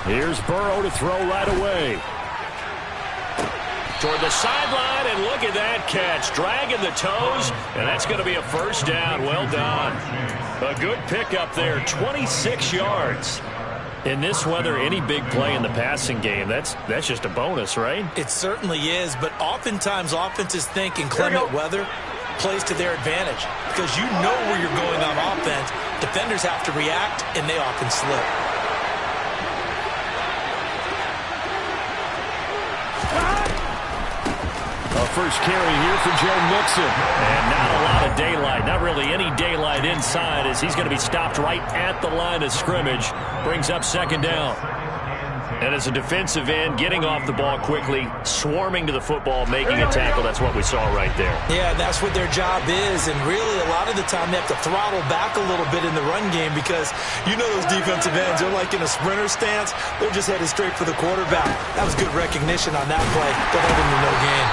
Here's Burrow to throw right away. Toward the sideline, and look at that catch. Dragging the toes, and that's going to be a first down. Well done. A good pickup there, 26 yards. In this weather, any big play in the passing game, that's just a bonus, right? It certainly is, but oftentimes offenses think inclement weather plays to their advantage because you know where you're going on offense. Defenders have to react, and they often slip. First carry here for Joe Mixon. And not a lot of daylight. Not really any daylight inside as he's going to be stopped right at the line of scrimmage. Brings up second down. And as a defensive end, getting off the ball quickly, swarming to the football, making a tackle. That's what we saw right there. Yeah, that's what their job is. And really, a lot of the time, they have to throttle back a little bit in the run game because you know those defensive ends, they're like in a sprinter stance. They're just headed straight for the quarterback. That was good recognition on that play. They'll hold him to no gain.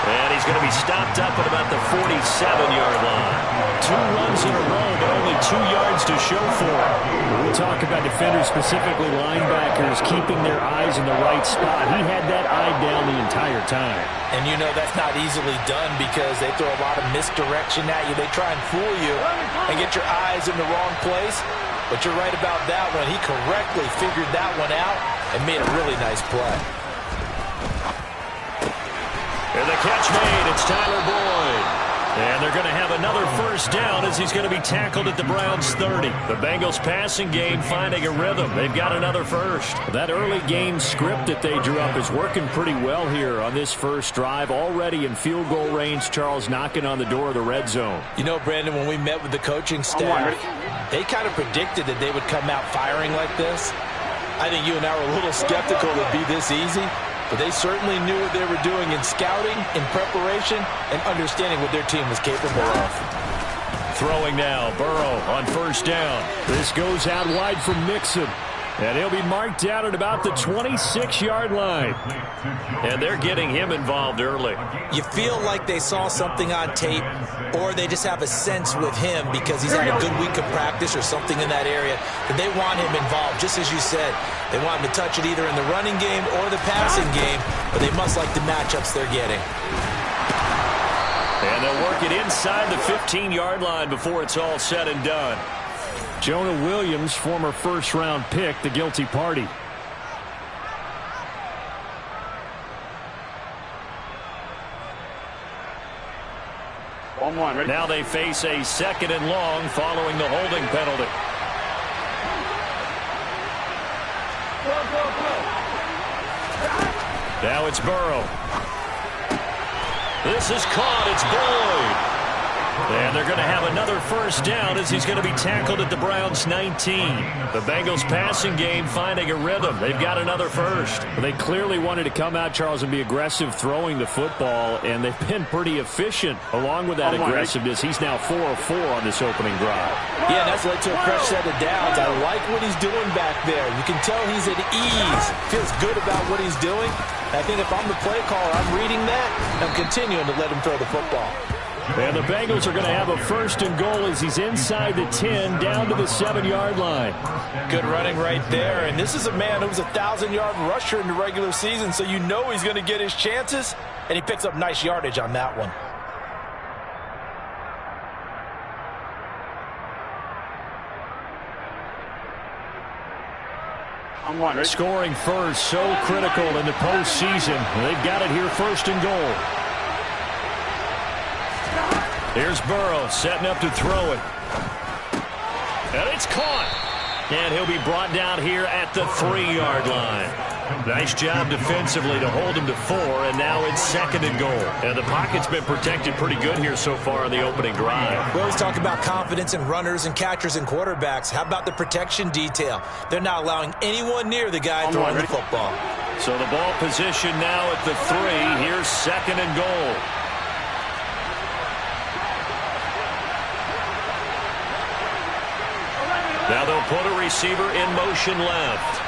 And he's going to be stopped up at about the 47-yard line. 2 runs in a row, but only 2 yards to show for it. We talk about defenders, specifically linebackers, keeping their eyes in the right spot. He had that eye down the entire time. And you know that's not easily done because they throw a lot of misdirection at you. They try and fool you and get your eyes in the wrong place. But you're right about that one. He correctly figured that one out and made a really nice play. And the catch made, it's Tyler Boyd. And they're going to have another first down as he's going to be tackled at the Browns' 30. The Bengals passing game finding a rhythm. They've got another first. That early game script that they drew up is working pretty well here on this first drive. Already in field goal range, Charles knocking on the door of the red zone. You know, Brandon, when we met with the coaching staff, they kind of predicted that they would come out firing like this. I think you and I were a little skeptical it would be this easy. But they certainly knew what they were doing in scouting, in preparation, and understanding what their team was capable of. Throwing now, Burrow on first down. This goes out wide for Mixon. And he'll be marked out at about the 26-yard line. And they're getting him involved early. You feel like they saw something on tape, or they just have a sense with him because he's had a good week of practice or something in that area that they want him involved. Just as you said, they want him to touch it either in the running game or the passing game, but they must like the matchups they're getting. And they'll work it inside the 15-yard line before it's all said and done. Jonah Williams, former first-round pick, the guilty party. Now they face a second and long following the holding penalty. Now it's Burrow. This is caught. It's Boyd. And they're going to have another first down as he's going to be tackled at the Browns' 19. The Bengals passing game finding a rhythm. They've got another first. They clearly wanted to come out, Charles, and be aggressive throwing the football, and they've been pretty efficient along with that aggressiveness. He's now 4 of 4 on this opening drive. Yeah, and that's led to a fresh set of downs. I like what he's doing back there. You can tell he's at ease. Feels good about what he's doing. I think if I'm the play caller, I'm reading that and continuing to let him throw the football. And the Bengals are going to have a first and goal as he's inside the 10, down to the 7-yard line. Good running right there. And this is a man who was a 1,000-yard rusher in the regular season, so you know he's going to get his chances, and he picks up nice yardage on that one. Scoring first, so critical in the postseason. They've got it here, first and goal. Here's Burrow setting up to throw it. And it's caught. And he'll be brought down here at the 3-yard line. Nice job defensively to hold him to 4, and now it's second and goal. And the pocket's been protected pretty good here so far in the opening drive. We always talk about confidence in runners and catchers and quarterbacks. How about the protection detail? They're not allowing anyone near the guy throwing the football. So the ball position now at the 3. Here's second and goal. Now they'll put a receiver in motion left.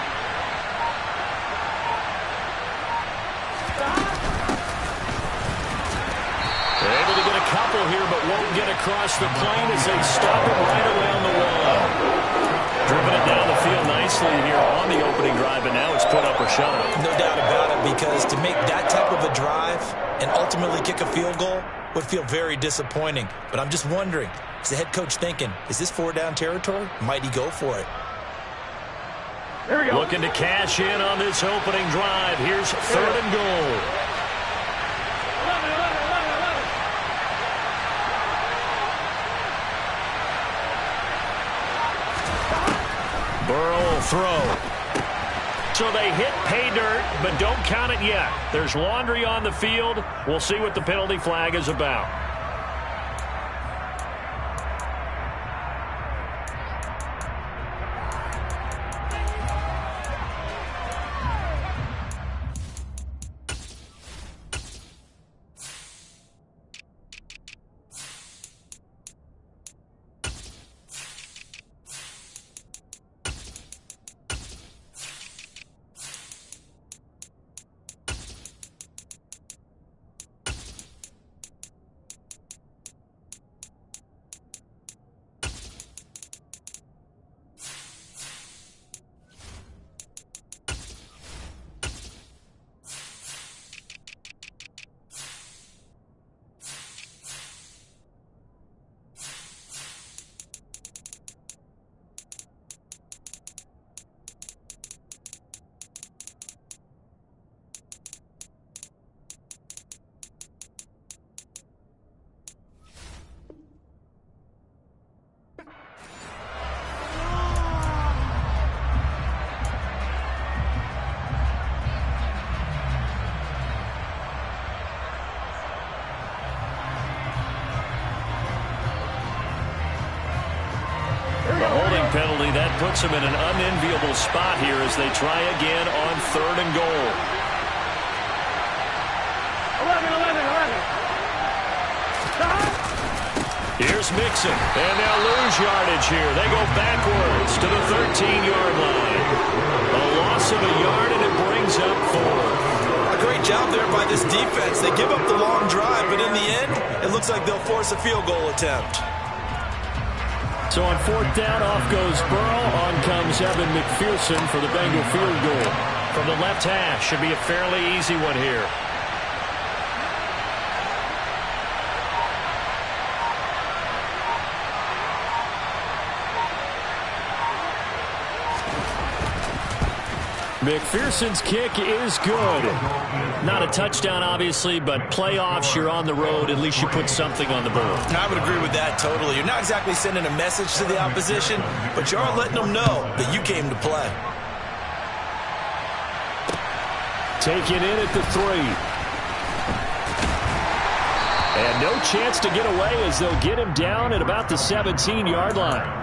They're able to get a couple here, but won't get across the plane as they stop him right around the wall. Driven it down the field nicely here on the opening drive, but now it's put up or shut up. No doubt about it, because to make that type of a drive and ultimately kick a field goal would feel very disappointing. But I'm just wondering, is the head coach thinking, is this 4-down territory? Might he go for it? There we go. Looking to cash in on this opening drive. Here's 3rd and goal. Burrow will throw. So they hit pay dirt, but don't count it yet. There's laundry on the field. We'll see what the penalty flag is about. Penalty that puts them in an unenviable spot here as they try again on 3rd and goal. 11. Here's Mixon, and they'll lose yardage here. They go backwards to the 13-yard line. A loss of a yard, and it brings up 4. A great job there by this defense. They give up the long drive, but in the end, it looks like they'll force a field goal attempt. So on 4th down, off goes Burrow. On comes Evan McPherson for the Bengal field goal. From the left hash, should be a fairly easy one here. McPherson's kick is good. Not a touchdown, obviously, but playoffs, you're on the road. At least you put something on the board. I would agree with that totally. You're not exactly sending a message to the opposition, but you are letting them know that you came to play. Taken in at the 3. And no chance to get away as they'll get him down at about the 17-yard line.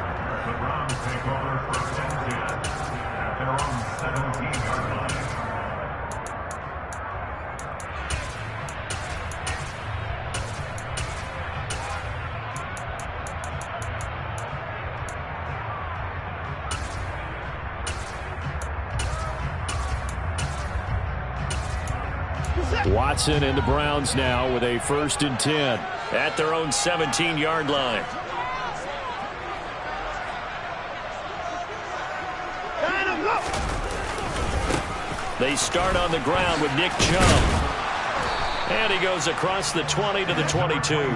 Watson and the Browns now with a 1st and 10 at their own 17-yard line. They start on the ground with Nick Chubb. And he goes across the 20 to the 22.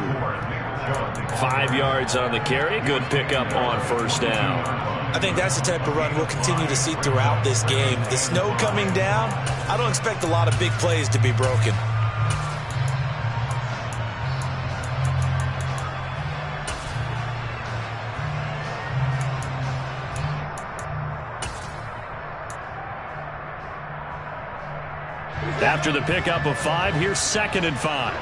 5 yards on the carry. Good pickup on 1st down. I think that's the type of run we'll continue to see throughout this game. The snow coming down, I don't expect a lot of big plays to be broken. After the pickup of 5, here's 2nd and 5.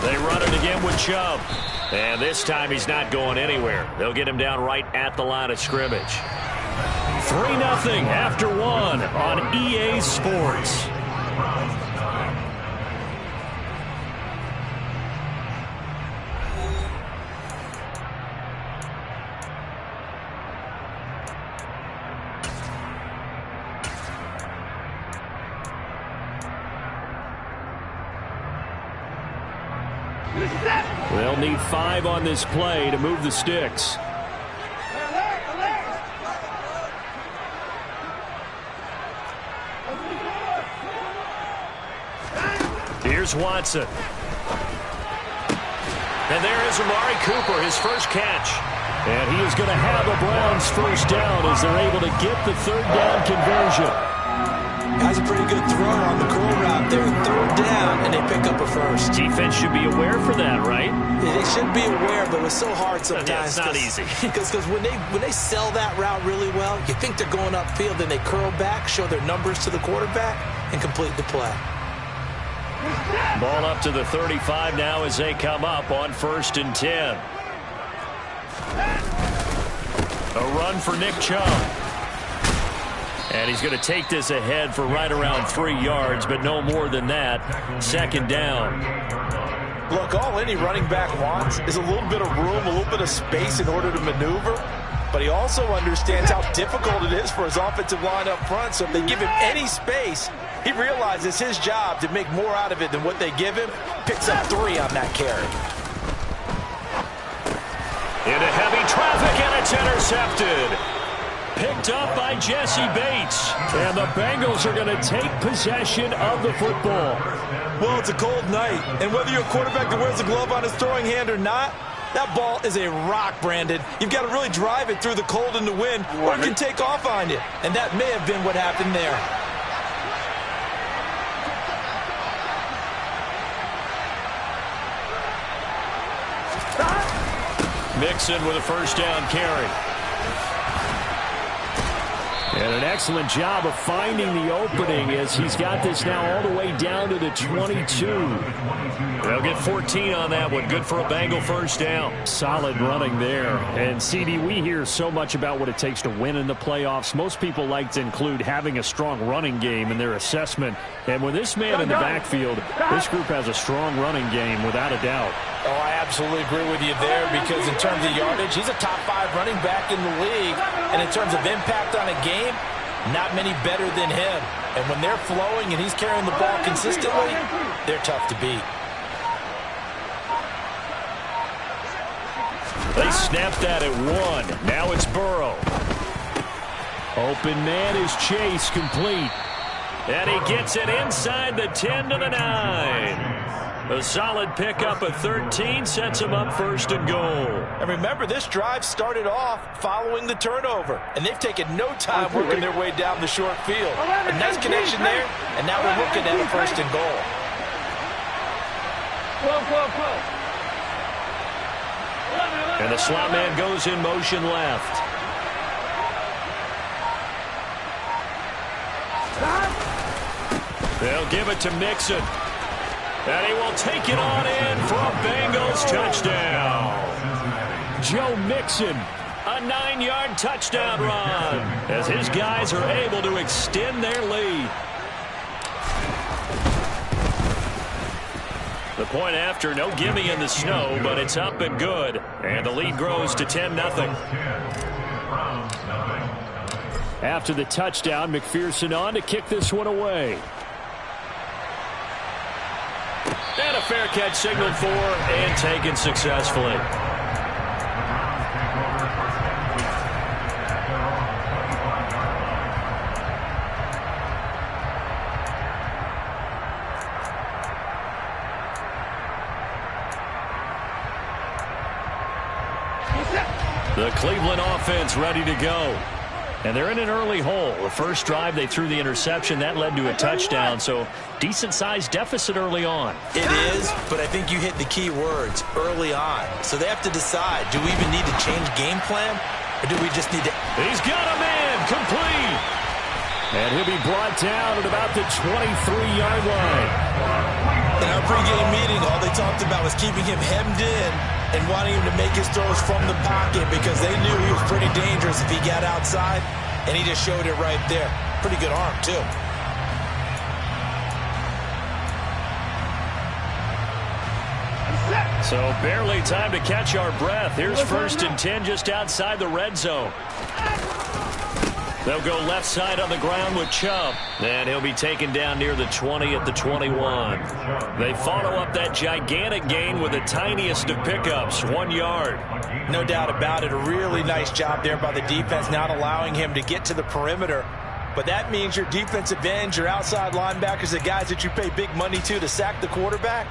They run it again with Chubb. And this time he's not going anywhere. They'll get him down right at the line of scrimmage. 3-0 after 1 on EA Sports. They'll need 5 on this play to move the sticks. Here's Watson. And there is Amari Cooper, his first catch. And he is going to have a Browns first down as they're able to get the third down conversion. That's a pretty good throw on the curl route there. Third down, and they pick up a first. Defense should be aware for that, right? Yeah, they should be aware, but it's so hard sometimes. Yeah, it's not easy. Because when they sell that route really well, you think they're going upfield, then they curl back, show their numbers to the quarterback, and complete the play. Ball up to the 35 now as they come up on 1st and 10. A run for Nick Chubb. And he's going to take this ahead for right around 3 yards, but no more than that. 2nd down. Look, all any running back wants is a little bit of room, a little bit of space in order to maneuver. But he also understands how difficult it is for his offensive line up front. So if they give him any space, he realizes it's his job to make more out of it than what they give him. Picks up 3 on that carry. Into heavy traffic, and it's intercepted. Picked up by Jesse Bates. And the Bengals are going to take possession of the football. Well, it's a cold night. And whether you're a quarterback that wears a glove on his throwing hand or not, that ball is a rock, Brandon. You've got to really drive it through the cold and the wind, or it can take off on you. And that may have been what happened there. Mixon with a first down carry. And an excellent job of finding the opening as he's got this now all the way down to the 22. They'll get 14 on that one. Good for a Bengal first down. Solid running there. And, CD, we hear so much about what it takes to win in the playoffs. Most people like to include having a strong running game in their assessment. And with this man in the backfield, this group has a strong running game without a doubt. Oh, I absolutely agree with you there because in terms of yardage, he's a top 5 running back in the league. And in terms of impact on a game, not many better than him. And when they're flowing and he's carrying the ball consistently, they're tough to beat. They snapped that at 1. Now it's Burrow. Open man is Chase, complete. And he gets it inside the 10 to the 9. A solid pickup of 13 sets him up 1st and goal. And remember, this drive started off following the turnover. And they've taken no time working their way down the short field. A nice connection there, and now they're looking at a 1st and goal. And the slot man goes in motion left. They'll give it to Mixon. And he will take it on in for a Bengals touchdown. Joe Mixon, a 9-yard touchdown run as his guys are able to extend their lead. The point after, no gimme in the snow, but it's up and good. And the lead grows to 10-0. After the touchdown, McPherson on to kick this one away. And a fair catch signaled for and taken successfully. The Cleveland offense ready to go. And they're in an early hole. The first drive, they threw the interception. That led to a touchdown, so decent-sized deficit early on. It is, but I think you hit the key words, early on. So they have to decide, do we even need to change game plan, or do we just need to... He's got a man, complete. And he'll be brought down at about the 23-yard line. In our pregame meeting, all they talked about was keeping him hemmed in and wanting him to make his throws from the pocket because they knew he was pretty dangerous if he got outside, and he just showed it right there. Pretty good arm, too. So barely time to catch our breath. Here's 1st and 10 just outside the red zone. They'll go left side on the ground with Chubb. And he'll be taken down near the 20 at the 21. They follow up that gigantic gain with the tiniest of pickups, 1 yard. No doubt about it. A really nice job there by the defense, not allowing him to get to the perimeter. But that means your defensive ends, your outside linebackers, the guys that you pay big money to sack the quarterback,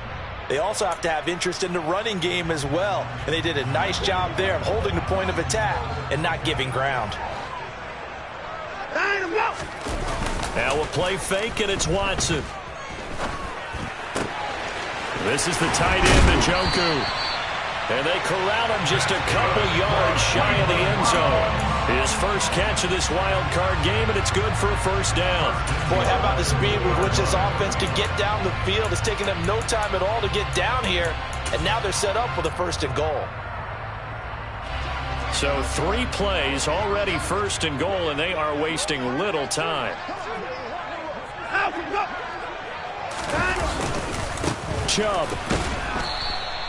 they also have to have interest in the running game as well. And they did a nice job there of holding the point of attack and not giving ground. Now we'll play fake, and it's Watson. This is the tight end, Njoku. And they corral him just a couple yards shy of the end zone. His first catch of this wild card game, and it's good for a first down. Boy, how about the speed with which this offense could get down the field? It's taken them no time at all to get down here, and now they're set up with a first and goal. So 3 plays, already first and goal, and they are wasting little time. Chubb.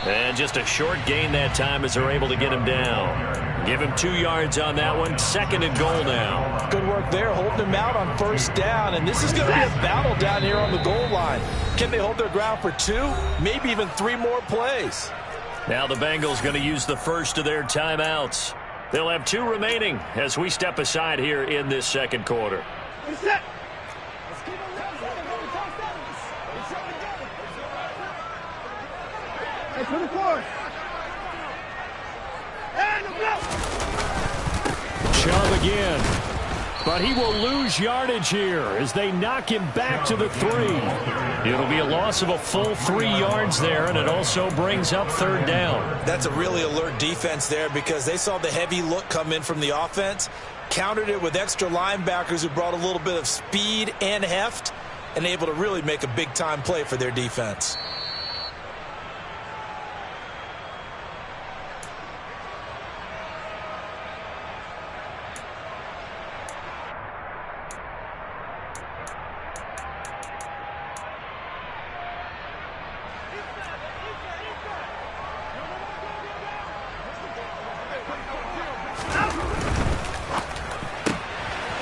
And just a short gain that time as they're able to get him down. Give him 2 yards on that one. Second and goal now. Good work there, holding him out on first down. And this is going to be a battle down here on the goal line. Can they hold their ground for 2, maybe even 3 more plays? Now the Bengals going to use the first of their timeouts. They'll have 2 remaining as we step aside here in this second quarter. Chubb again. But he will lose yardage here as they knock him back to the 3. It'll be a loss of a full 3 yards there, and it also brings up third down. That's a really alert defense there because they saw the heavy look come in from the offense, countered it with extra linebackers who brought a little bit of speed and heft, and able to really make a big-time play for their defense.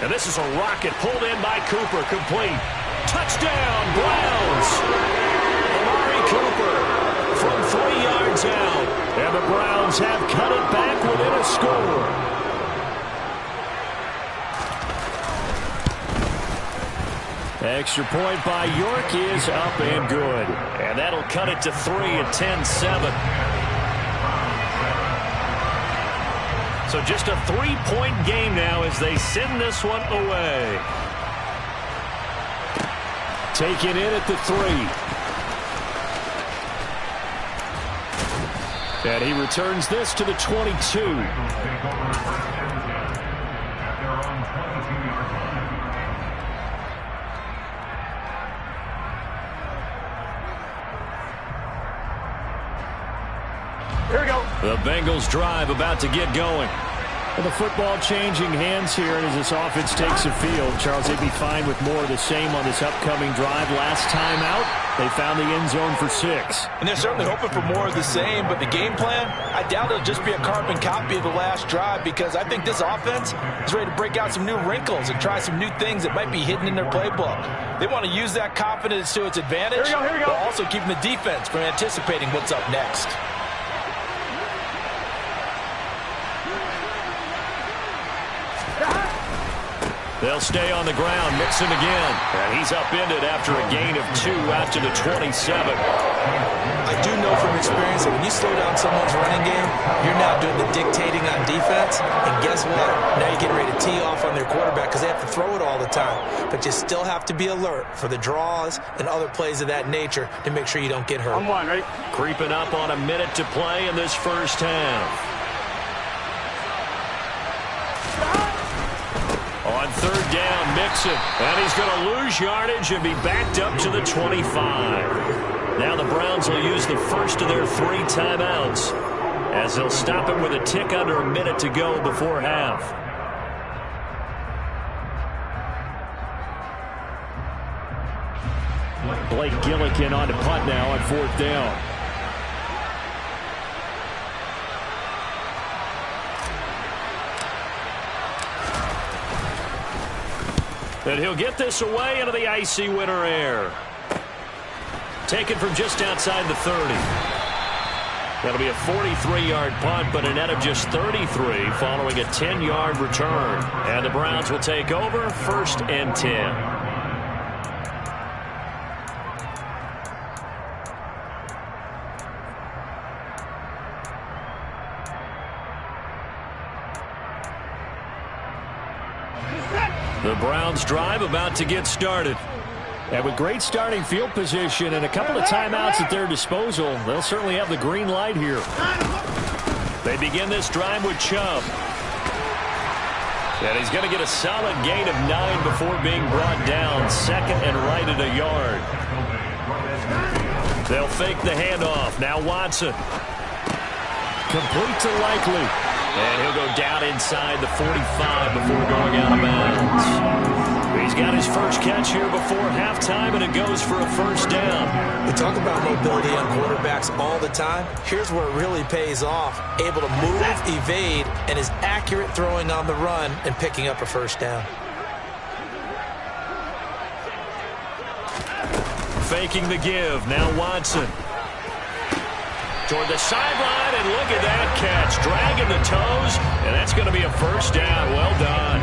And this is a rocket pulled in by Cooper, complete. Touchdown, Browns! Amari Cooper from 3 yards out. And the Browns have cut it back within a score. Extra point by York is up and good. And that'll cut it to 3 at 10-7. So just a 3-point game now as they send this one away. Taken in at the 3. And he returns this to the 22. Here we go. The Bengals drive about to get going. And the football changing hands here as this offense takes the field. Charles, they'd be fine with more of the same on this upcoming drive. Last time out, they found the end zone for 6. And they're certainly hoping for more of the same, but the game plan, I doubt it'll just be a carbon copy of the last drive because I think this offense is ready to break out some new wrinkles and try some new things that might be hidden in their playbook. They want to use that confidence to its advantage, while also keeping the defense from anticipating what's up next. They'll stay on the ground, Mixon again. And he's upended after a gain of 2 out to the 27. I do know from experience that when you slow down someone's running game, you're now doing the dictating on defense. And guess what? Now you're getting ready to tee off on their quarterback because they have to throw it all the time. But you still have to be alert for the draws and other plays of that nature to make sure you don't get hurt. I'm one, right? Creeping up on a minute to play in this first half. On third down, Mixon. And he's going to lose yardage and be backed up to the 25. Now the Browns will use the first of their 3 timeouts as they'll stop him with a tick under a minute to go before half. Blake Gillikin on to punt now on 4th down. And he'll get this away into the icy winter air. Taken from just outside the 30. That'll be a 43-yard punt, but a net of just 33 following a 10-yard return. And the Browns will take over 1st and 10. The Browns drive about to get started. And with great starting field position and a couple of timeouts at their disposal, they'll certainly have the green light here. They begin this drive with Chubb. And he's going to get a solid gain of 9 before being brought down. 2nd and right at a yard. They'll fake the handoff. Now Watson. Complete to Likely. And he'll go down inside the 45 before going out of bounds. He's got his first catch here before halftime, and it goes for a 1st down. We talk about mobility on quarterbacks all the time. Here's where it really pays off. Able to move, evade, and is accurate throwing on the run and picking up a 1st down. Faking the give. Now Watson. Toward the sideline, and look at that catch. Dragging the toes, and that's going to be a 1st down. Well done.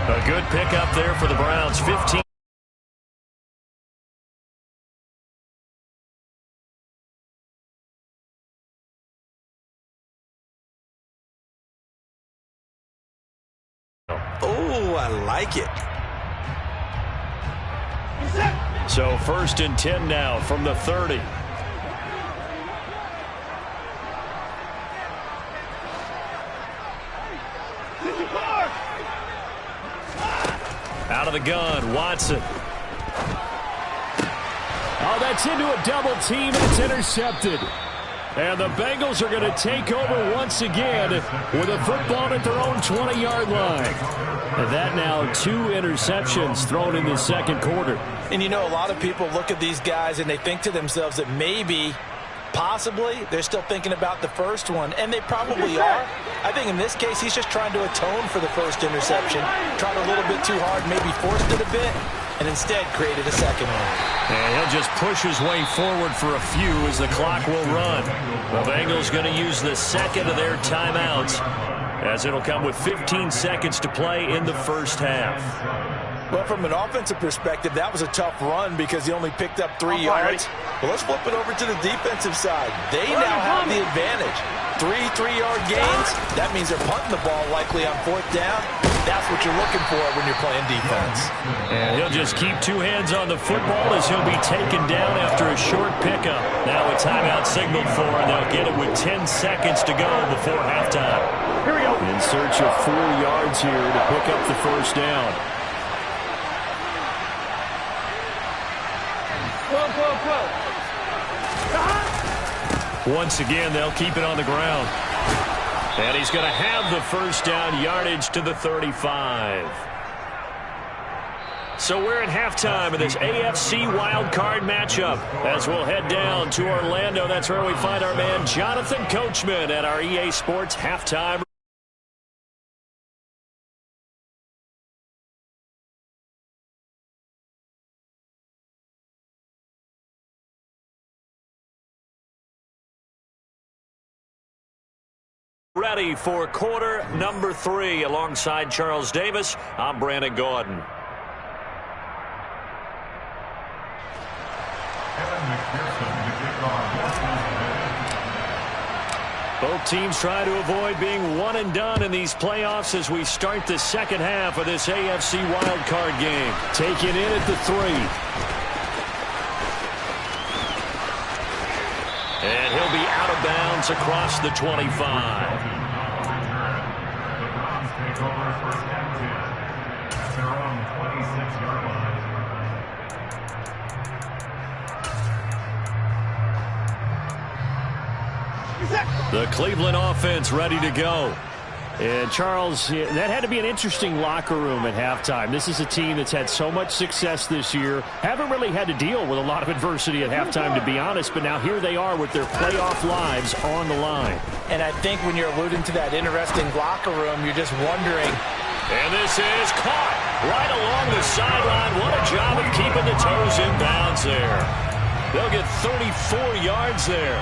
A good pickup there for the Browns. 15. Oh, I like it. So 1st and 10 now from the 30. Out of the gun, Watson. Oh, that's into a double team, and it's intercepted. And the Bengals are going to take over once again with a football at their own 20-yard line. And that now 2 interceptions thrown in the 2nd quarter. And you know, a lot of people look at these guys and they think to themselves that maybe, possibly, they're still thinking about the first one, and they probably are. I think in this case, he's just trying to atone for the first interception, tried a little bit too hard, maybe forced it a bit, and instead created a 2nd one. And he'll just push his way forward for a few as the clock will run. The Bengals going to use the 2nd of their timeouts, as it'll come with 15 seconds to play in the 1st half. Well, from an offensive perspective, that was a tough run because he only picked up 3 yards. Well, let's flip it over to the defensive side. They now have the advantage. 3 3-yard gains. That means they're punting the ball likely on 4th down. That's what you're looking for when you're playing defense. And he'll just keep 2 hands on the football as he'll be taken down after a short pickup. Now a timeout signaled for, and they'll get it with 10 seconds to go before halftime. Here we go. In search of 4 yards here to pick up the 1st down. Once again, they'll keep it on the ground. And he's going to have the 1st down, yardage to the 35. So we're at halftime of this AFC wildcard matchup. As we'll head down to Orlando, that's where we find our man Jonathan Coachman at our EA Sports halftime. Ready for quarter number 3 alongside Charles Davis. I'm Brandon Gaudin. Both teams try to avoid being one and done in these playoffs as we start the 2nd half of this AFC wildcard game. Taken in at the 3. And he'll be out of bounds across the 25. The Cleveland offense ready to go. And, Charles, that had to be an interesting locker room at halftime. This is a team that's had so much success this year. Haven't really had to deal with a lot of adversity at halftime, to be honest. But now here they are with their playoff lives on the line. And I think when you're alluding to that interesting locker room, you're just wondering. And this is caught. right along the sideline. What a job of keeping the toes in bounds there. They'll get 34 yards there.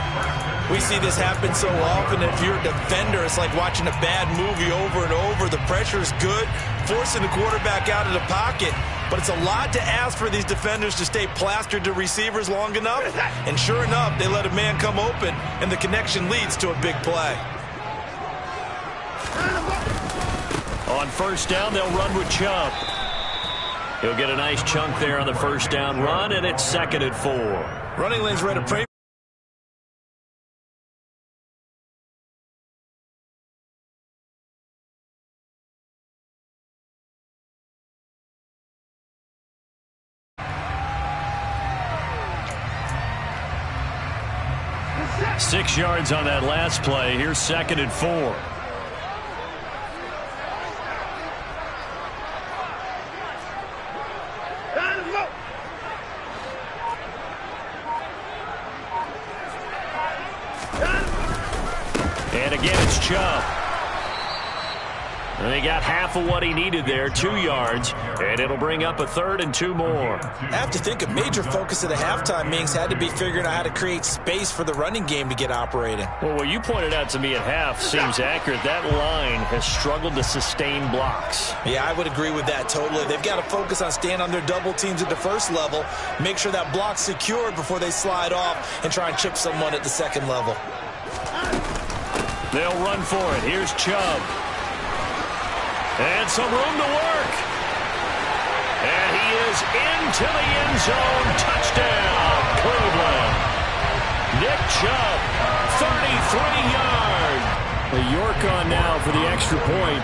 We see this happen so often. If you're a defender, it's like watching a bad movie over and over. The pressure is good, forcing the quarterback out of the pocket. But it's a lot to ask for these defenders to stay plastered to receivers long enough. And sure enough, they let a man come open, and the connection leads to a big play. On first down, they'll run with Chubb. He'll get a nice chunk there on the first down run, and it's 2nd and 4. Running lanes ready to pray. Six yards on that last play. Here's 2nd and 4. And again, it's Chubb. And he got half of what he needed there, 2 yards, and it'll bring up a 3rd and 2 more. I have to think a major focus of the halftime meetings had to be figuring out how to create space for the running game to get operating. Well, what you pointed out to me at half seems accurate. That line has struggled to sustain blocks. Yeah, I would agree with that totally. They've got to focus on staying on their double teams at the first level, make sure that block's secured before they slide off and try and chip someone at the second level. They'll run for it. Here's Chubb. And some room to work. And he is into the end zone. Touchdown, Cleveland. Nick Chubb, 33-yard. A York on now for the extra point.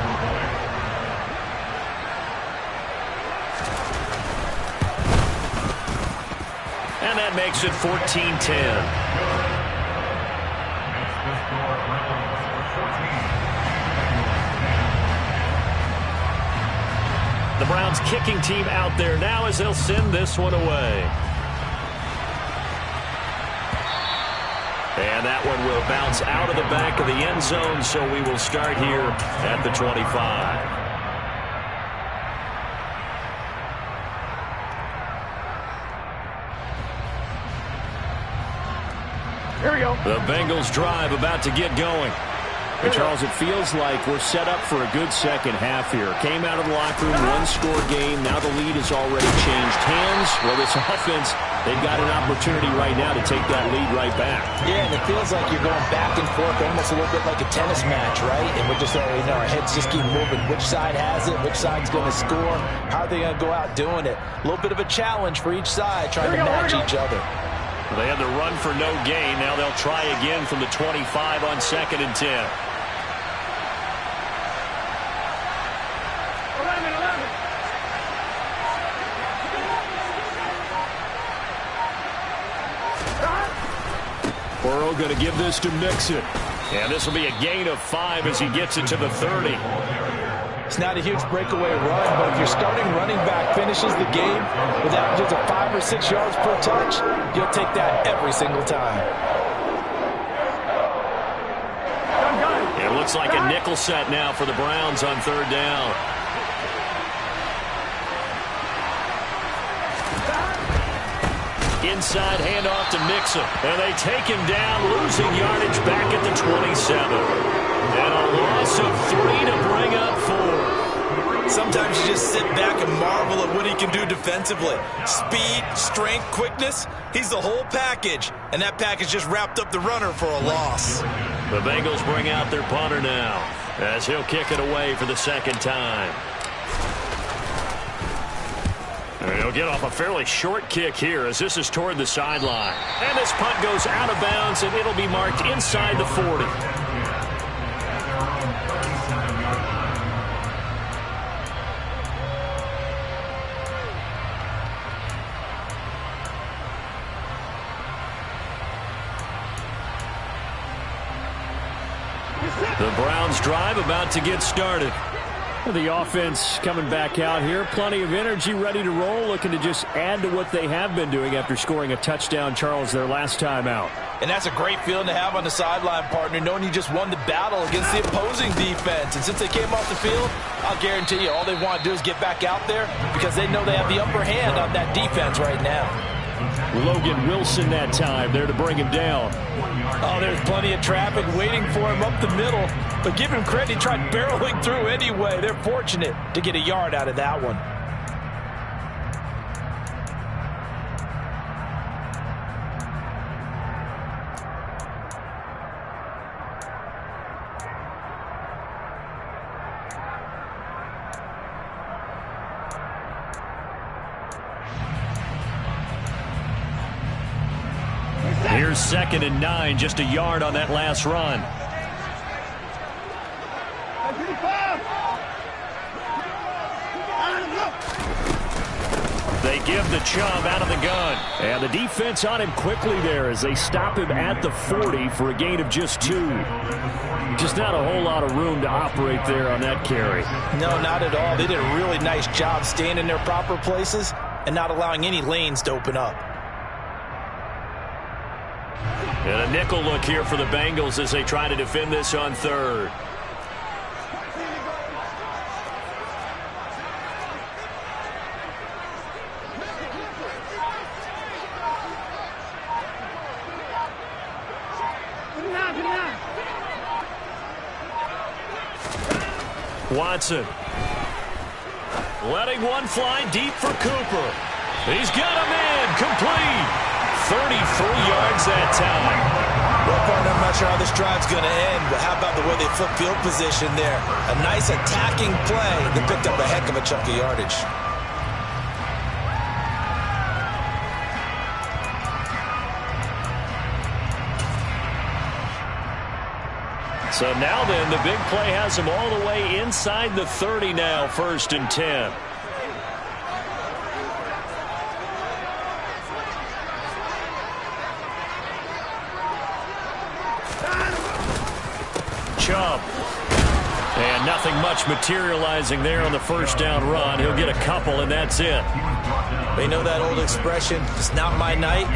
And that makes it 14-10. The Browns kicking team out there now as they'll send this one away. And that one will bounce out of the back of the end zone, so we will start here at the 25. Here we go. The Bengals drive about to get going. And Charles, it feels like we're set up for a good second half here. Came out of the locker room, one-score game. Now the lead has already changed hands. Well, this offense, they've got an opportunity right now to take that lead right back. Yeah, and it feels like you're going back and forth, almost a little bit like a tennis match, right? And we're just already know our heads just keep moving. Which side has it? Which side's going to score? How are they going to go out doing it? A little bit of a challenge for each side, trying to match each other. They had the run for no gain. Now they'll try again from the 25 on 2nd and 10. Burrow going to give this to Mixon. And this will be a gain of 5 as he gets it to the 30. It's not a huge breakaway run, but if your starting running back finishes the game with averages of 5 or 6 yards per touch, you'll take that every single time. It looks like a nickel set now for the Browns on 3rd down. Inside handoff to Mixon. And they take him down, losing yardage back at the 27. And a loss of 3 to bring up 4. Sometimes you just sit back and marvel at what he can do defensively. Speed, strength, quickness, he's the whole package. And that package just wrapped up the runner for a loss. The Bengals bring out their punter now as he'll kick it away for the 2nd time. And he'll get off a fairly short kick here as this is toward the sideline. And this punt goes out of bounds, and it'll be marked inside the 40. The Browns drive about to get started. The offense coming back out here. Plenty of energy, ready to roll, looking to just add to what they have been doing after scoring a touchdown, Charles, their last time out. And that's a great feeling to have on the sideline, partner, knowing you just won the battle against the opposing defense. And since they came off the field, I'll guarantee you all they want to do is get back out there because they know they have the upper hand on that defense right now. Logan Wilson that time there to bring him down. Oh, there's plenty of traffic waiting for him up the middle. But give him credit, he tried barreling through anyway. They're fortunate to get a yard out of that one. Here's 2nd and 9, just a yard on that last run. They give the Chubb out of the gun. And the defense on him quickly there as they stop him at the 40 for a gain of just 2. Just not a whole lot of room to operate there on that carry. No, not at all. They did a really nice job staying in their proper places and not allowing any lanes to open up. And a nickel look here for the Bengals as they try to defend this on 3rd. Watson letting one fly deep for Cooper. He's got him in, complete. 33 yards that time. Well, partner, I'm not sure how this drive's going to end, but how about the way they flip field position there? A nice attacking play that picked up a heck of a chunk of yardage. So now then, the big play has him all the way inside the 30 now, 1st and 10. Chubb. And nothing much materializing there on the 1st down run. He'll get a couple, and that's it. They know that old expression, it's not my night.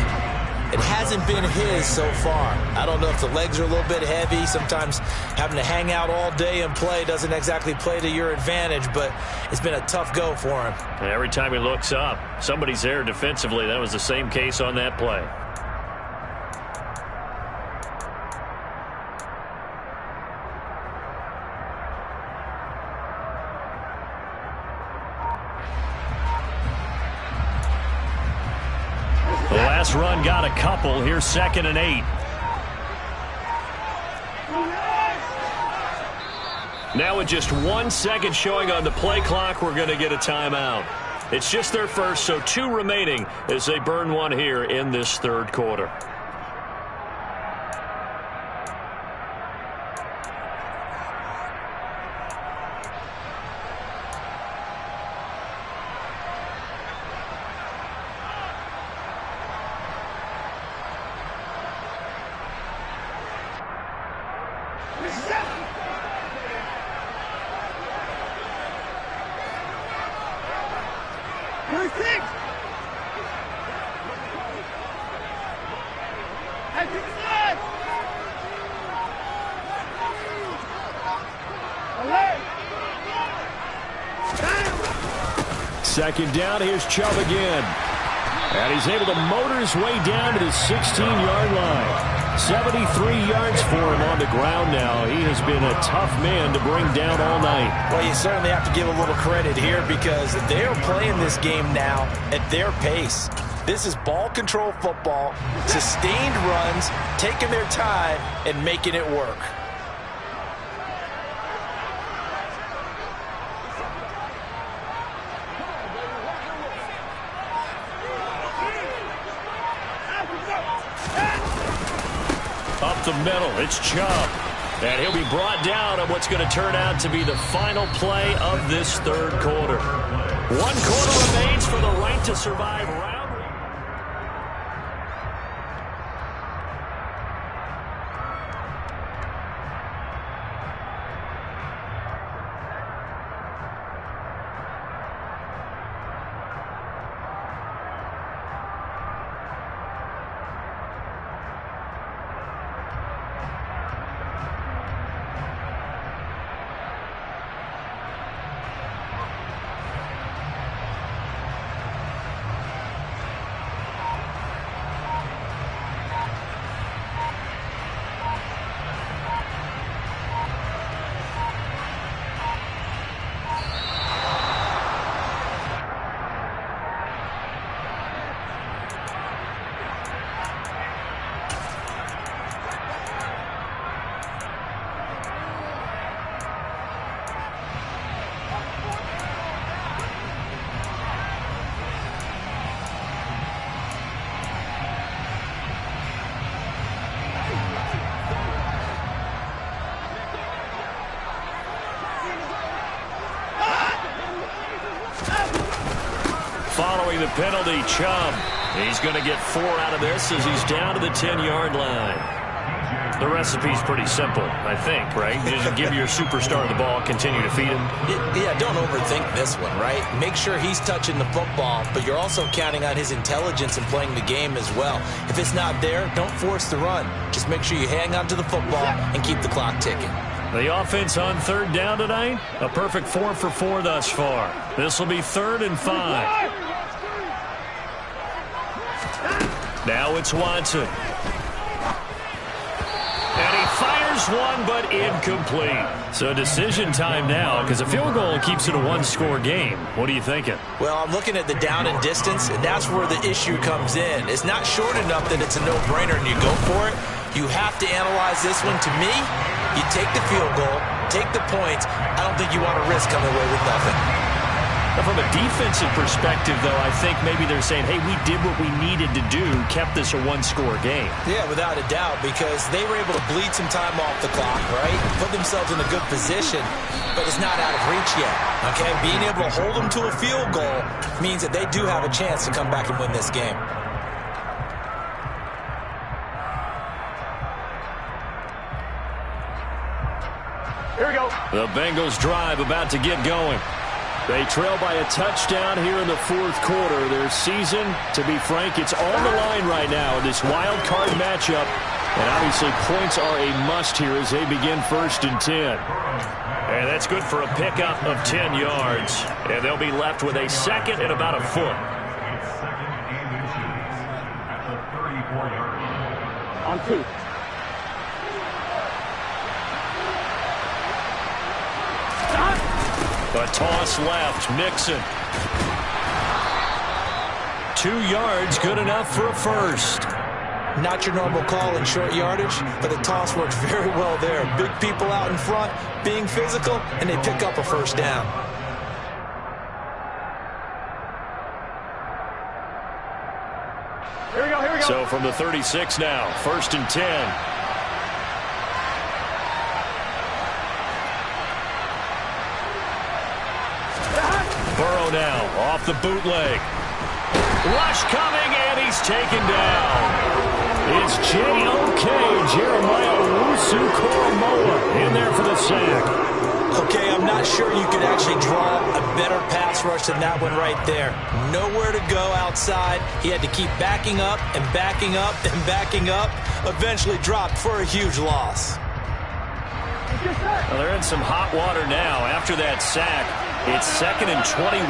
It hasn't been his so far. I don't know if the legs are a little bit heavy. Sometimes having to hang out all day and play doesn't exactly play to your advantage, but it's been a tough go for him. And every time he looks up, somebody's there defensively. That was the same case on that play. The last run got a couple. Here's 2nd and 8. Now with just 1 second showing on the play clock, we're going to get a timeout. It's just their first, so 2 remaining as they burn one here in this 3rd quarter. Second down, here's Chubb again. And he's able to motor his way down to the 16-yard line. 73 yards for him on the ground now. He has been a tough man to bring down all night. Well, you certainly have to give a little credit here because they're playing this game now at their pace. This is ball control football, sustained runs, taking their time, and making it work. Up the middle, it's Chubb. And he'll be brought down on what's going to turn out to be the final play of this 3rd quarter. 1 quarter remains for the right to survive round. getting the penalty, Chubb. He's going to get 4 out of this as he's down to the 10-yard line. The recipe's pretty simple, I think, right? You just give your superstar the ball, continue to feed him. Yeah, don't overthink this one, right? Make sure he's touching the football, but you're also counting on his intelligence in playing the game as well. If it's not there, don't force the run. Just make sure you hang on to the football and keep the clock ticking. The offense on 3rd down tonight, a perfect 4 for 4 thus far. This will be 3rd and 5. Now it's Watson. And he fires one, but incomplete. So decision time now, because a field goal keeps it a 1-score game. What are you thinking? Well, I'm looking at the down and distance, and that's where the issue comes in. It's not short enough that it's a no-brainer and you go for it. You have to analyze this one. To me, you take the field goal, take the points. I don't think you want to risk coming away with nothing. From a defensive perspective, though, I think maybe they're saying, hey, we did what we needed to do, kept this a 1-score game. Yeah, without a doubt, because they were able to bleed some time off the clock, right? Put themselves in a good position, but it's not out of reach yet, okay? Being able to hold them to a field goal means that they do have a chance to come back and win this game. Here we go. The Bengals drive about to get going. They trail by a touchdown here in the 4th quarter. Their season, to be frank, it's on the line right now in this wild card matchup. And obviously points are a must here as they begin 1st and 10. And that's good for a pickup of 10 yards. And they'll be left with a 2nd and about a foot. On 2. A toss left, Mixon. 2 yards, good enough for a first. Not your normal call in short yardage, but the toss works very well there. Big people out in front, being physical, and they pick up a first down. Here we go, here we go. So from the 36 now, 1st and 10. Burrow now, off the bootleg. Rush coming, and he's taken down. It's J.O.K. Jeremiah Owusu-Koramoah in there for the sack. Okay, I'm not sure you could actually draw a better pass rush than that one right there. Nowhere to go outside. He had to keep backing up and backing up and backing up. Eventually dropped for a huge loss. Well, they're in some hot water now after that sack. It's 2nd and 21.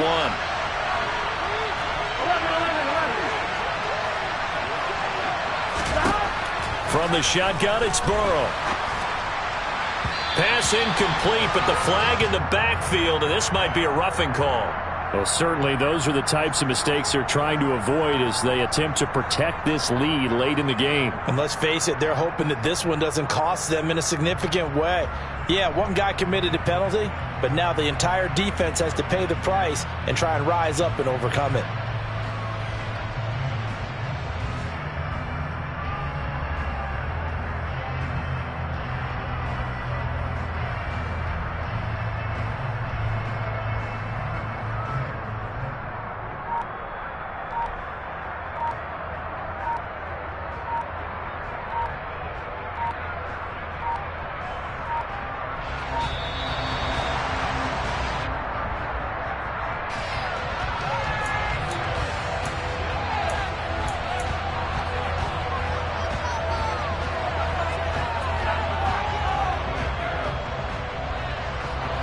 From the shotgun, it's Burrow. Pass incomplete, but the flag in the backfield, and this might be a roughing call. Well, certainly those are the types of mistakes they're trying to avoid as they attempt to protect this lead late in the game. And let's face it, they're hoping that this one doesn't cost them in a significant way. Yeah, one guy committed a penalty, but now the entire defense has to pay the price and try and rise up and overcome it.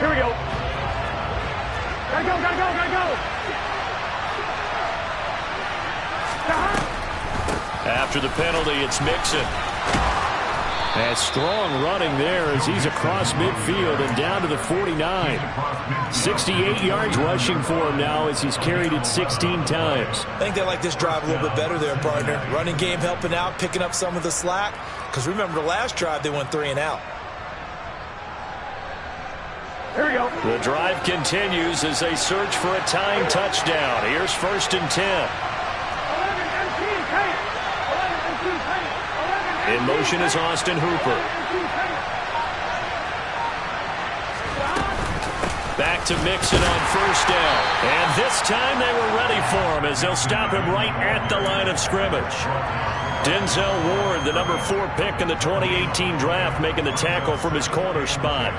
Here we go. Gotta go, gotta go, gotta go. After the penalty, it's Mixon. And strong running there as he's across midfield and down to the 49. 68 yards rushing for him now as he's carried it 16 times. I think they like this drive a little bit better there, partner. Running game helping out, picking up some of the slack. Because remember, the last drive they went 3 and out. Here we go. The drive continues as they search for a tying touchdown. Here's 1st and 10. In motion is Austin Hooper. Back to mix it on first down. And this time they were ready for him as they'll stop him right at the line of scrimmage. Denzel Ward, the number 4 pick in the 2018 draft, making the tackle from his corner spot.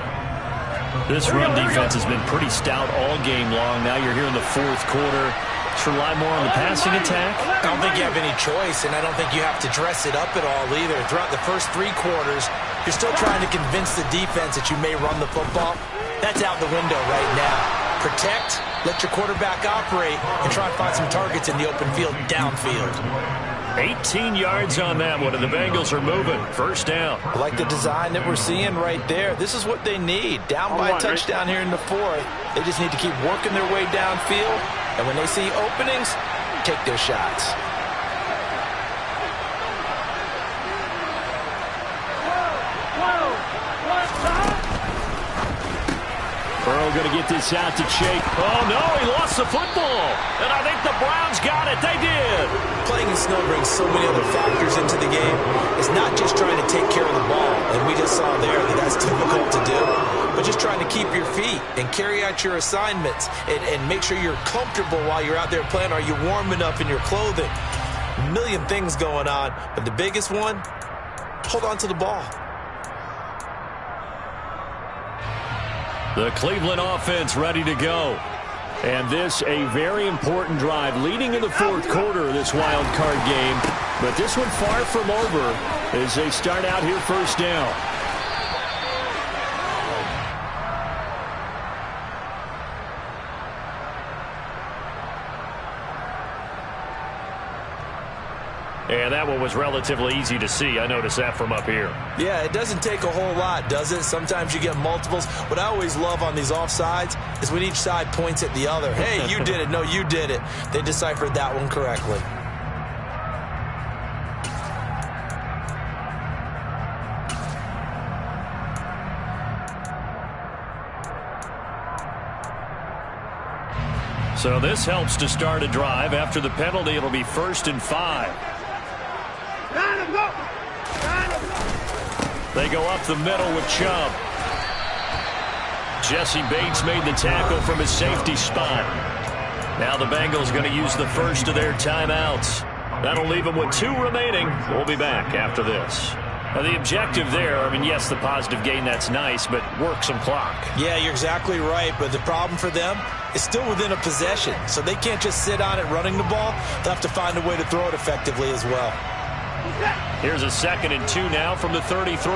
This run defense has been pretty stout all game long. Now you're here in the fourth quarter. Let's rely more on the passing attack. I don't think you have any choice, and I don't think you have to dress it up at all either. Throughout the first 3 quarters, you're still trying to convince the defense that you may run the football. That's out the window right now. Protect, let your quarterback operate, and try and find some targets in the open field downfield. 18 yards on that one, and the Bengals are moving. First down. I like the design that we're seeing right there. This is what they need. Down by a touchdown here in the 4th. They just need to keep working their way downfield. And when they see openings, take their shots. Burrow going to get this out to Chase. Oh, no, he lost the football. And I think the Browns got it. They did. Playing in snow brings so many other factors into the game. It's not just trying to take care of the ball, and we just saw there that that's difficult to do, but just trying to keep your feet and carry out your assignments and make sure you're comfortable while you're out there playing. Are you warm enough in your clothing? A million things going on, but the biggest one, hold on to the ball. The Cleveland offense ready to go. And this a very important drive leading in the fourth quarter of this wild card game. But this one far from over as they start out here first down. And that one was relatively easy to see. I noticed that from up here. Yeah, it doesn't take a whole lot, does it? Sometimes you get multiples. What I always love on these offsides is when each side points at the other. Hey, you did it. No, you did it. They deciphered that one correctly. So this helps to start a drive. After the penalty, it'll be 1st and 5. They go up the middle with Chubb. Jesse Bates made the tackle from his safety spot. Now the Bengals going to use the first of their timeouts. That'll leave them with 2 remaining. We'll be back after this. Now the objective there, I mean, yes, the positive gain, that's nice, but work some clock. Yeah, you're exactly right, but the problem for them is still within a possession, so they can't just sit on it running the ball. They'll have to find a way to throw it effectively as well. Here's a 2nd and 2 now from the 33.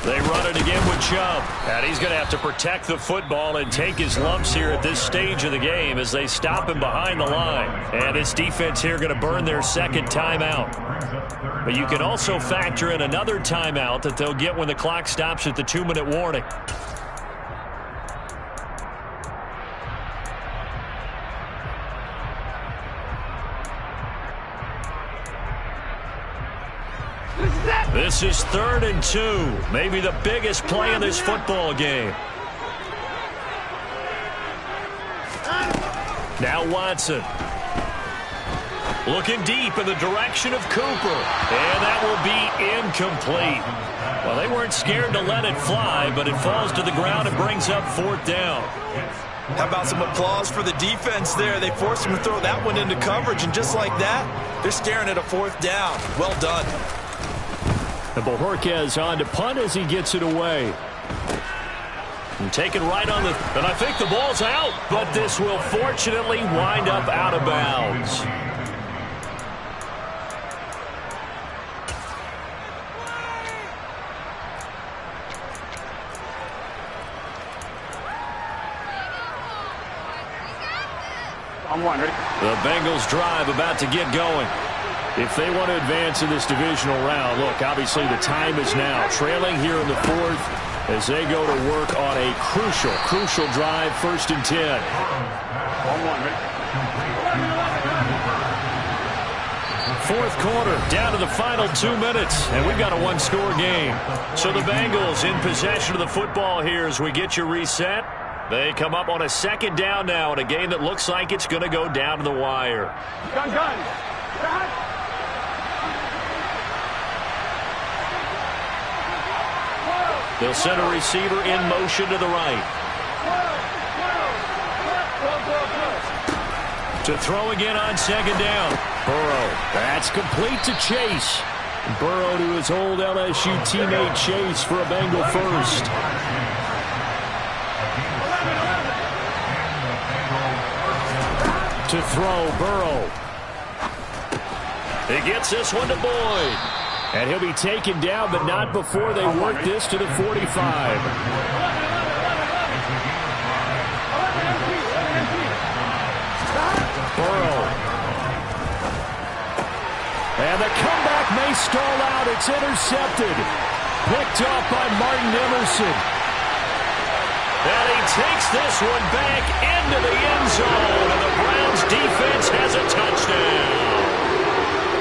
They run it again with Chubb. And he's going to have to protect the football and take his lumps here at this stage of the game as they stop him behind the line. And this defense here going to burn their 2nd timeout. But you can also factor in another timeout that they'll get when the clock stops at the 2-minute warning. This is 3rd and 2. Maybe the biggest play in this football game. Now Watson. Looking deep in the direction of Cooper. And that will be incomplete. Well, they weren't scared to let it fly, but it falls to the ground and brings up 4th down. How about some applause for the defense there? They forced him to throw that one into coverage, and just like that, they're staring at a 4th down. Well done. And Bojorquez on to punt as he gets it away. And taken right on the... And I think the ball's out, but this will fortunately wind up out of bounds. The Bengals drive about to get going. If they want to advance in this divisional round, look, obviously the time is now. Trailing here in the 4th as they go to work on a crucial drive, 1st and 10. Fourth quarter, down to the final 2 minutes, and we've got a 1-score game. So the Bengals in possession of the football here as we get you reset. They come up on a 2nd down now in a game that looks like it's going to go down to the wire. They'll send a receiver in motion to the right. To throw again on second down. Burrow. That's complete to Chase. Burrow to his old LSU teammate Chase for a Bengal first. To throw, Burrow. He gets this one to Boyd. And he'll be taken down, but not before they work this to the 45. Burrow. And the comeback may stall out. It's intercepted. Picked off by Martin Emerson. And he takes this one back into the end zone. And the Browns defense has a touchdown.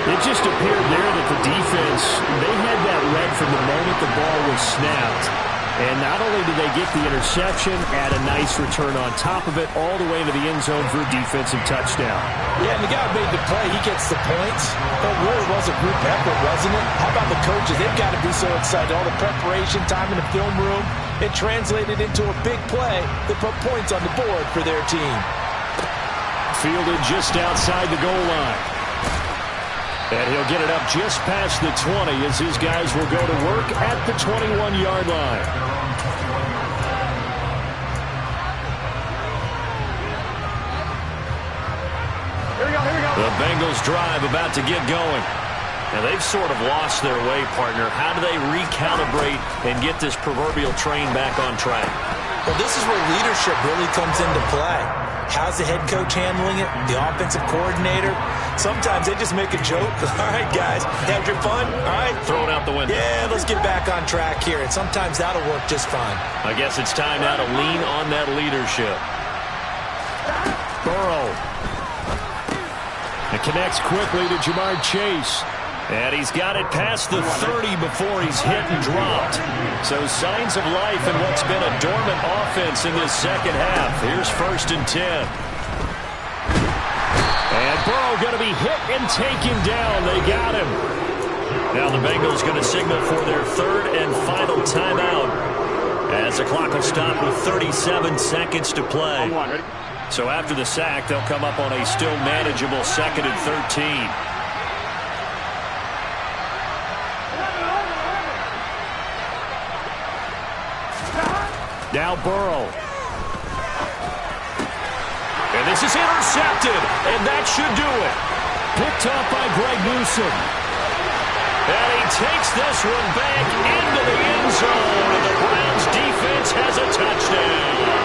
It just appeared there that the defense, they had that read from the moment the ball was snapped. And not only did they get the interception, add a nice return on top of it, all the way into the end zone for a defensive touchdown. Yeah, and the guy who made the play, he gets the points. It really was a group effort, wasn't it? How about the coaches? They've got to be so excited. All the preparation time in the film room, it translated into a big play that put points on the board for their team. Fielded just outside the goal line. And he'll get it up just past the 20 as his guys will go to work at the 21-yard line. Here we go. The Bengals drive about to get going. Now they've sort of lost their way, partner. How do they recalibrate and get this proverbial train back on track? Well, this is where leadership really comes into play. How's the head coach handling it? The offensive coordinator? Sometimes they just make a joke. All right, guys, had your fun? All right. Throw it out the window. Yeah, let's get back on track here. And sometimes that'll work just fine. I guess it's time now to lean on that leadership. Burrow. It connects quickly to Jamar Chase. And he's got it past the 30 before he's hit and dropped. So signs of life in what's been a dormant offense in this second half. Here's 1st and 10. And Burrow going to be hit and taken down. They got him. Now the Bengals going to signal for their 3rd and final timeout as the clock will stop with 37 seconds to play. So after the sack, they'll come up on a still manageable 2nd and 13. Now Burrow. And this is intercepted, and that should do it. Picked off by Greg Newsome. And he takes this one back into the end zone, and the Browns defense has a touchdown.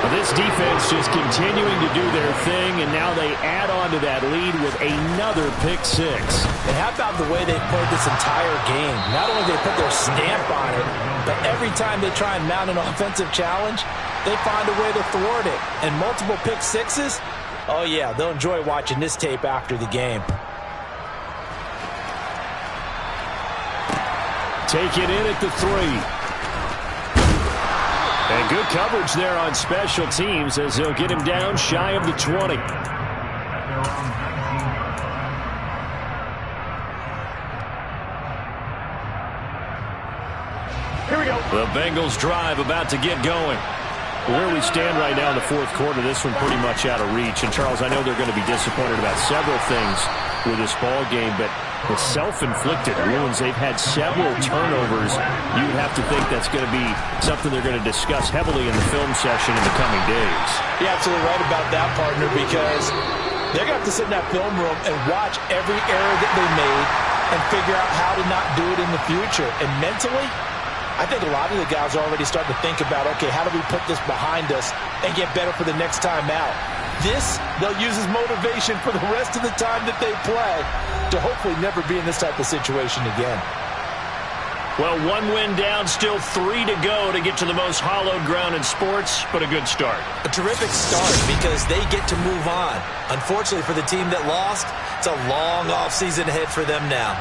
This defense just continuing to do their thing, and now they add on to that lead with another pick six. And how about the way they played this entire game? Not only did they put their stamp on it, but every time they try and mount an offensive challenge, they find a way to thwart it. And multiple pick sixes, oh yeah, they'll enjoy watching this tape after the game. Take it in at the 3. And good coverage there on special teams as they'll get him down shy of the 20. Here we go. The Bengals drive about to get going. Where we stand right now in the 4th quarter, this one pretty much out of reach. And, Charles, I know they're going to be disappointed about several things with this ball game, but the self-inflicted wounds, they've had several turnovers. You would have to think that's going to be something they're going to discuss heavily in the film session in the coming days. You're absolutely right about that, partner, because they're going to have to sit in that film room and watch every error that they made and figure out how to not do it in the future. And mentally, I think a lot of the guys are already starting to think about, okay, how do we put this behind us and get better for the next time out? This, they'll use as motivation for the rest of the time that they play to hopefully never be in this type of situation again. Well, 1 win down, still 3 to go to get to the most hallowed ground in sports, but a good start. A terrific start because they get to move on. Unfortunately for the team that lost, it's a long offseason ahead for them now.